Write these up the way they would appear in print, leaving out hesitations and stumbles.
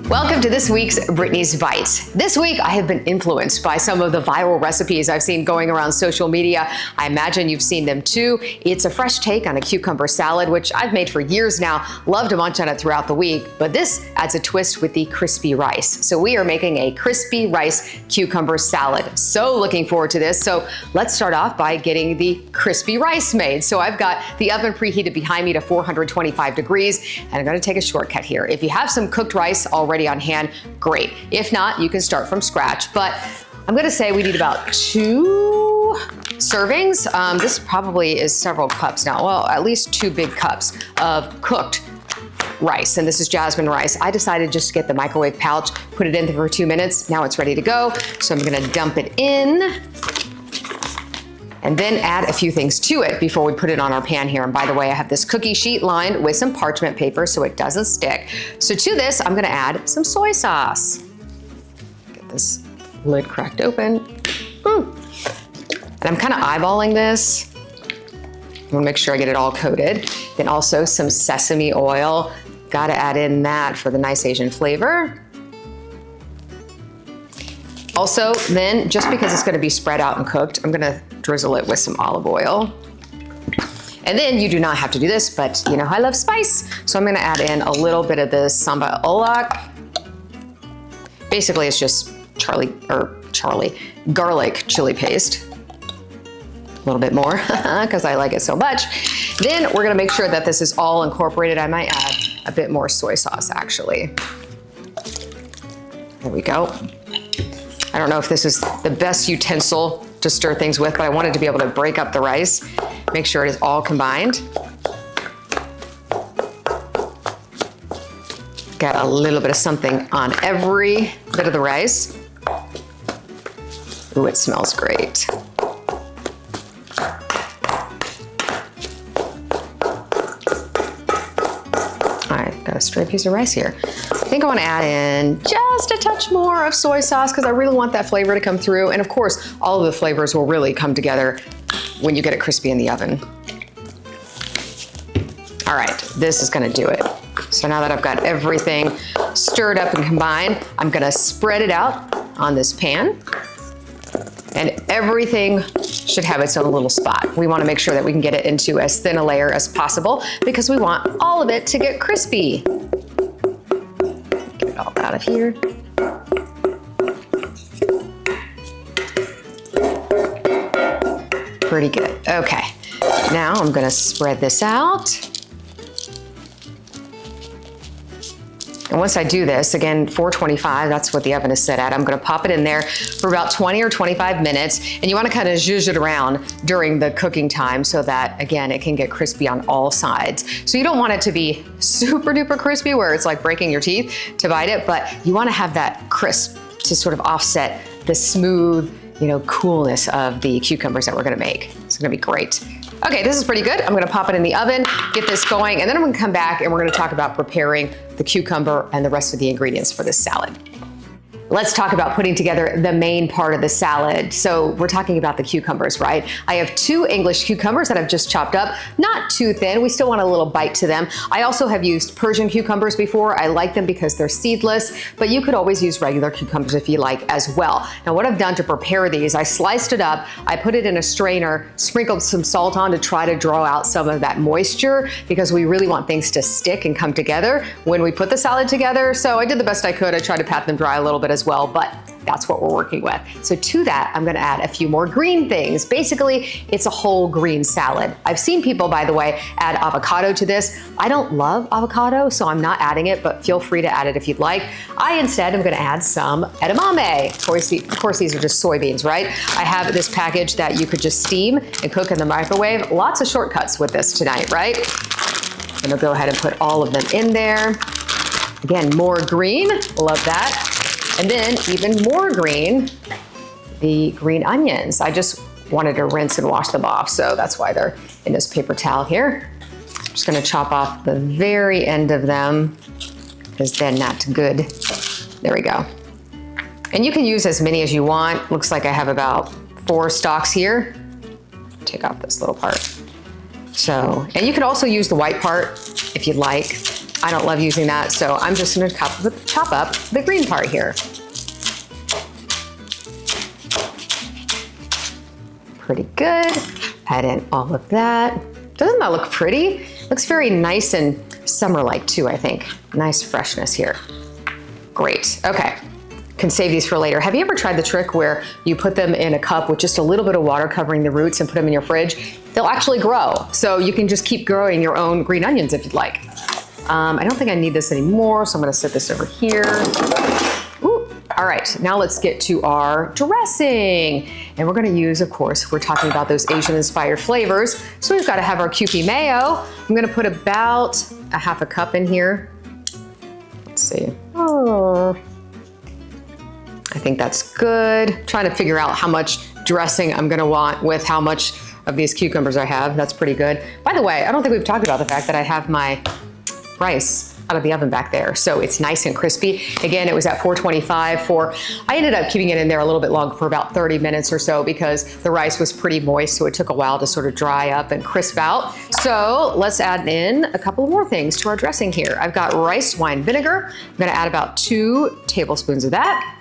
Welcome to this week's Brittany's Bites. This week, I have been influenced by some of the viral recipes I've seen going around social media. I imagine you've seen them too. It's a fresh take on a cucumber salad, which I've made for years now. Love to munch on it throughout the week, but this adds a twist with the crispy rice. So we are making a crispy rice cucumber salad. So looking forward to this. So let's start off by getting the crispy rice made. So I've got the oven preheated behind me to 425 degrees, and I'm gonna take a shortcut here. If you have some cooked rice already on hand, great. If not, you can start from scratch, but I'm gonna say we need about 2 servings. This probably is several cups now. Well, at least 2 big cups of cooked rice, and this is jasmine rice. I decided just to get the microwave pouch, put it in for 2 minutes. Now it's ready to go. So I'm gonna dump it in and then add a few things to it before we put it on our pan here. And by the way, I have this cookie sheet lined with some parchment paper so it doesn't stick. So to this, I'm gonna add some soy sauce. Get this lid cracked open. And I'm kind of eyeballing this. I wanna make sure I get it all coated. Then also some sesame oil. Gotta add in that for the nice Asian flavor. Also, then, just because it's gonna be spread out and cooked, I'm gonna drizzle it with some olive oil. And then you do not have to do this, but you know I love spice. So I'm gonna add in a little bit of this samba olak. Basically, it's just garlic chili paste. A little bit more, because I like it so much. Then we're gonna make sure that this is all incorporated. I might add a bit more soy sauce, actually. There we go. I don't know if this is the best utensil to stir things with, but I wanted to be able to break up the rice, make sure it is all combined. Got a little bit of something on every bit of the rice. Ooh, it smells great. All right, got a straight piece of rice here. I think I want to add in just a touch more of soy sauce because I really want that flavor to come through. And of course, all of the flavors will really come together when you get it crispy in the oven. All right, this is gonna do it. So now that I've got everything stirred up and combined, I'm gonna spread it out on this pan. And everything should have its own little spot. We wanna make sure that we can get it into as thin a layer as possible because we want all of it to get crispy. Get it all out of here. Pretty good. Okay, now I'm gonna spread this out. And once I do this, again, 425, that's what the oven is set at. I'm gonna pop it in there for about 20 or 25 minutes. And you wanna kind of zhuzh it around during the cooking time so that, again, it can get crispy on all sides. So you don't want it to be super duper crispy where it's like breaking your teeth to bite it, but you wanna have that crisp to sort of offset the smooth, coolness of the cucumbers that we're gonna make. It's gonna be great. Okay, this is pretty good. I'm gonna pop it in the oven, get this going, and then I'm gonna come back and we're gonna talk about preparing the cucumber and the rest of the ingredients for this salad. Let's talk about putting together the main part of the salad. So we're talking about the cucumbers, right? I have 2 English cucumbers that I've just chopped up, not too thin. We still want a little bite to them. I also have used Persian cucumbers before. I like them because they're seedless, but you could always use regular cucumbers if you like as well. Now what I've done to prepare these, I sliced it up, I put it in a strainer, sprinkled some salt on to try to draw out some of that moisture because we really want things to stick and come together when we put the salad together. So I did the best I could. I tried to pat them dry a little bit as well, but that's what we're working with. So to that, I'm gonna add a few more green things. Basically, it's a whole green salad. I've seen people, by the way, add avocado to this. I don't love avocado, so I'm not adding it, but feel free to add it if you'd like. I instead am gonna add some edamame. Of course, these are just soybeans, right? I have this package that you could just steam and cook in the microwave. Lots of shortcuts with this tonight, right? I'm gonna go ahead and put all of them in there. Again, more green, love that. And then even more green, the green onions. I just wanted to rinse and wash them off, so that's why they're in this paper towel here. I'm just gonna chop off the very end of them, because then that's good. There we go. And you can use as many as you want. Looks like I have about 4 stalks here. take off this little part. So, and you could also use the white part if you'd like. I don't love using that, so I'm just gonna chop up the green part here. Pretty good. Add in all of that. Doesn't that look pretty? Looks very nice and summer-like too, I think. Nice freshness here. Great, okay. Can save these for later. Have you ever tried the trick where you put them in a cup with just a little bit of water covering the roots and put them in your fridge? They'll actually grow. So you can just keep growing your own green onions if you'd like. I don't think I need this anymore, so I'm gonna set this over here. Ooh. All right, now let's get to our dressing. And we're gonna use, of course, we're talking about those Asian-inspired flavors. So we've gotta have our Kewpie mayo. I'm gonna put about a half a cup in here. Let's see. Oh. I think that's good. Trying to figure out how much dressing I'm gonna want with how much of these cucumbers I have. That's pretty good. By the way, I don't think we've talked about the fact that I have my rice out of the oven back there. So it's nice and crispy. Again, it was at 425 I ended up keeping it in there a little bit longer for about 30 minutes or so because the rice was pretty moist. So it took a while to sort of dry up and crisp out. So let's add in a couple more things to our dressing here. I've got rice wine vinegar. I'm gonna add about 2 tablespoons of that.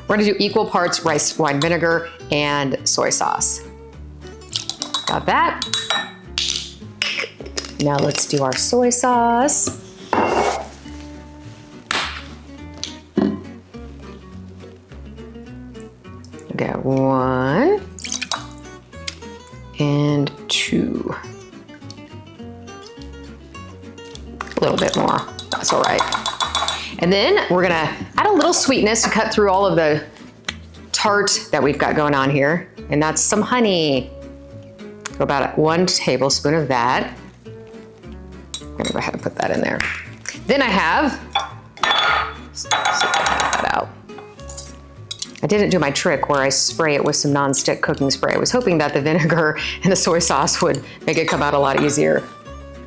We're gonna do equal parts rice wine vinegar and soy sauce. Got that. Now let's do our soy sauce. Got 1 and 2. A little bit more, that's all right. And then we're gonna add a little sweetness to cut through all of the tart that we've got going on here. And that's some honey. Go about 1 tablespoon of that. I'm gonna go ahead and put that in there. Then I have, let's see if I can get that out. I didn't do my trick where I spray it with some non-stick cooking spray. I was hoping that the vinegar and the soy sauce would make it come out a lot easier.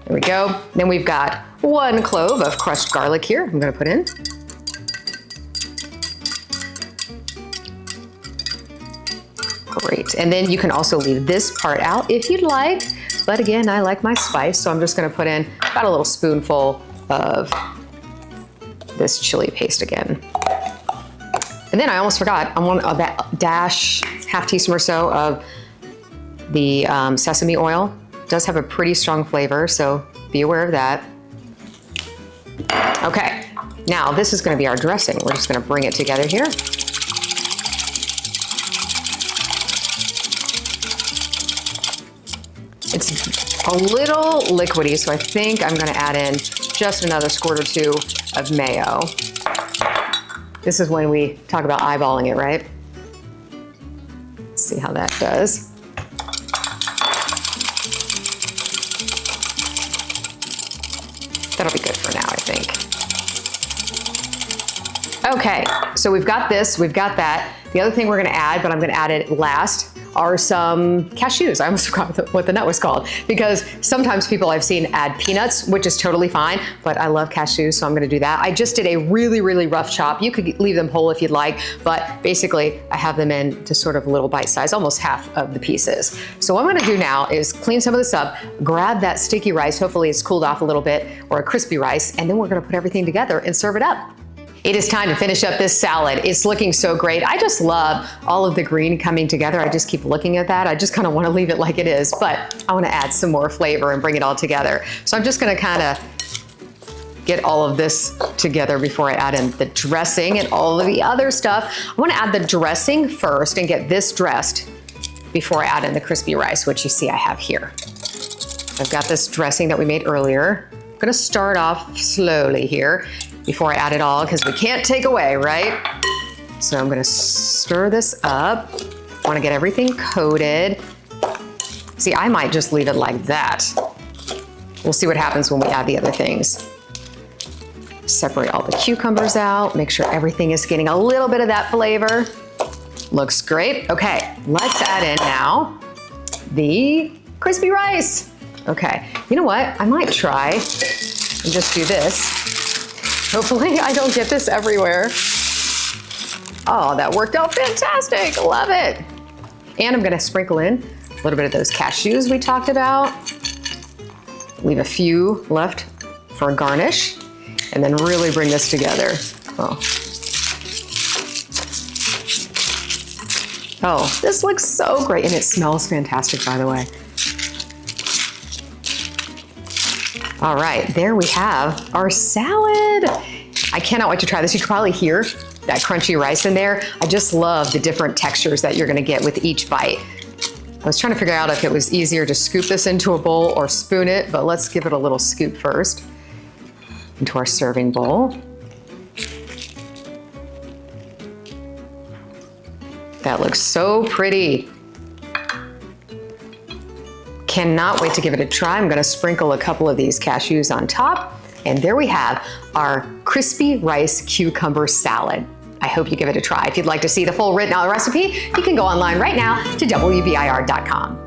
There we go. Then we've got 1 clove of crushed garlic here. I'm gonna put in. Great, and then you can also leave this part out if you'd like. But again, I like my spice, so I'm just gonna put in about a little spoonful of this chili paste again. And then I almost forgot, I want that dash, half teaspoon or so of the sesame oil. It does have a pretty strong flavor, so be aware of that. Okay, now this is gonna be our dressing. We're just gonna bring it together here. It's a little liquidy, so I think I'm gonna add in just another squirt or 2 of mayo. This is when we talk about eyeballing it, right? Let's see how that does. That'll be good for now, I think. Okay, so we've got this, we've got that. The other thing we're gonna add, but I'm gonna add it last, are some cashews. I almost forgot what the nut was called, because sometimes people I've seen add peanuts, which is totally fine, but I love cashews, so I'm gonna do that. I just did a really, really rough chop. You could leave them whole if you'd like, but basically I have them in to sort of little bite size, almost half of the pieces. So what I'm gonna do now is clean some of this up, grab that sticky rice, hopefully it's cooled off a little bit, or a crispy rice, and then we're gonna put everything together and serve it up. It is time to finish up this salad. It's looking so great. I just love all of the green coming together. I just keep looking at that. I just kind of want to leave it like it is, but I want to add some more flavor and bring it all together. So I'm just going to kind of get all of this together before I add in the dressing and all of the other stuff. I want to add the dressing first and get this dressed before I add in the crispy rice, which you see I have here. I've got this dressing that we made earlier. I'm going to start off slowly here before I add it all, because we can't take away, right? So I'm gonna stir this up. I wanna get everything coated. See, I might just leave it like that. We'll see what happens when we add the other things. Separate all the cucumbers out, make sure everything is getting a little bit of that flavor. Looks great. Okay, let's add in now the crispy rice. Okay, you know what? I might try and just do this. Hopefully I don't get this everywhere. Oh, that worked out fantastic. Love it. And I'm gonna sprinkle in A little bit of those cashews we talked about. Leave a few left for a garnish, and then really bring this together. Oh, this looks so great, and it smells fantastic, by the way. All right, there we have our salad. I cannot wait to try this. You can probably hear that crunchy rice in there. I just love the different textures that you're gonna get with each bite. I was trying to figure out if it was easier to scoop this into a bowl or spoon it, but let's give it a little scoop first into our serving bowl. That looks so pretty. Cannot wait to give it a try. I'm gonna sprinkle a couple of these cashews on top. And there we have our crispy rice cucumber salad. I hope you give it a try. If you'd like to see the full written out recipe, you can go online right now to WBIR.com.